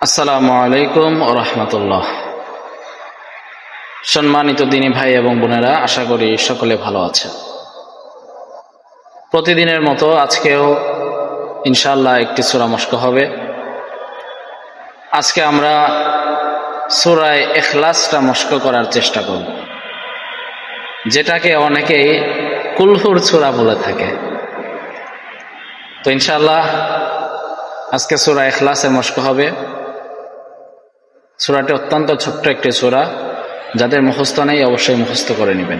আসসালামু আলাইকুম ওয়া রাহমাতুল্লাহ। সম্মানিত দিনী ভাই এবং বোনেরা, আশা করি সকলে ভালো আছেন। প্রতিদিনের মতো আজকেও ইনশাআল্লাহ একটি সূরা মশক হবে। আজকে আমরা সূরা ইখলাসটা মশক করার চেষ্টা করব, যেটাকে অনেকেই কুলহুর সূরা বলে থাকে। তো ইনশাআল্লাহ আজকে সূরা ইখলাসের মশক হবে। সূরাটি অত্যন্ত ছোট্ট একটি সূরা, যাদের মুখস্থ নেই অবশ্যই মুখস্থ করে নেবেন।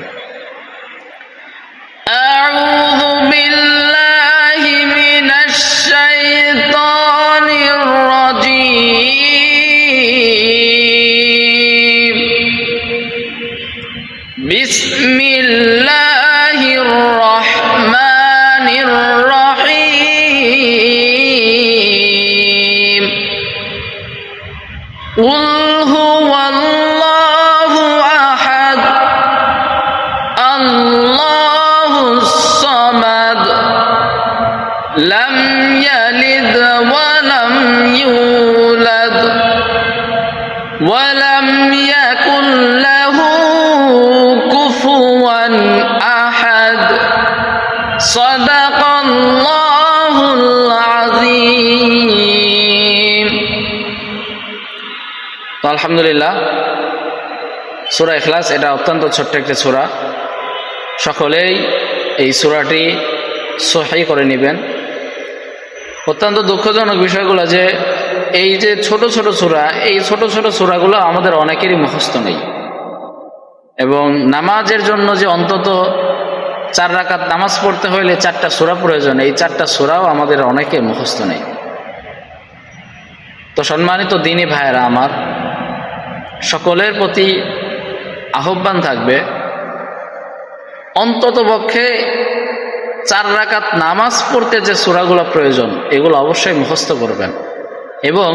আউযু বিল্লাহি মিনাশ শাইতানির রাজীম। বিসমিল্লাহির রহমানির রহিম। قل هو الله أحد الله الصمد لم يلد ولم يولد ولم يكن له كفوا أحد صدق الله العظيم। আলহামদুলিল্লাহ, সূরা ইখলাস এটা অত্যন্ত ছোট্ট একটি সূরা। সকলেই এই সূরাটি সহিহ করে নেবেন। অত্যন্ত দুঃখজনক বিষয়গুলো যে এই যে ছোট ছোট সূরা, এই ছোট ছোট সূরাগুলো আমাদের অনেকেরই মুখস্থ নেই, এবং নামাজের জন্য যে অন্তত 4 রাকাত নামাজ পড়তে হলে 4টা সূরা প্রয়োজন, এই 4টা সূরাও আমাদের অনেকের মুখস্থ নেই। তো সম্মানিত দ্বীনী ভাইয়েরা আমার, সকলের প্রতি আহ্বান থাকবে, অন্তত পক্ষে 4 রাকাত নামাজ পড়তে যে সূরাগুলো প্রয়োজন এগুলো অবশ্যই মুখস্থ করবেন, এবং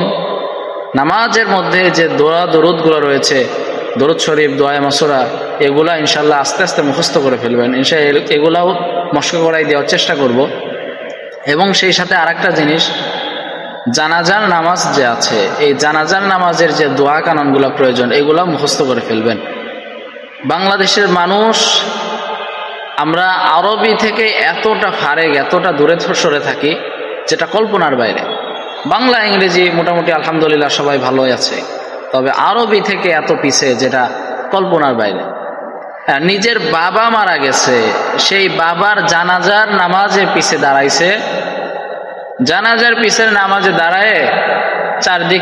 নামাজের মধ্যে যে দোয়া দরুদগুলো রয়েছে, দরুদ শরীফ, দোয়া মাসুরা, এগুলা ইনশাল্লাহ আস্তে আস্তে মুখস্থ করে ফেলবেন। ইনশাআল্লাহ এগুলাও মশক করাই দেওয়ার চেষ্টা করব। এবং সেই সাথে আরেকটা জিনিস, জানাজার নামাজ যে আছে, এই জানাজার নামাজের যে দোয়া কানুনগুলো প্রয়োজন এগুলো মুখস্থ করে ফেলবেন। বাংলাদেশের মানুষ আমরা আরবি থেকে এতটা ফারেক, এতটা দূরে সরে থাকি যেটা কল্পনার বাইরে। বাংলা ইংরেজি মোটামুটি আলহামদুলিল্লাহ সবাই ভালোই আছে, তবে আরবি থেকে এত পিছে যেটা কল্পনার বাইরে। নিজের বাবা মারা গেছে, সেই বাবার জানাজার নামাজে পিছে দাঁড়াইছে, জানাজার পিছের নামাজে দাঁড়ায় চারদিকে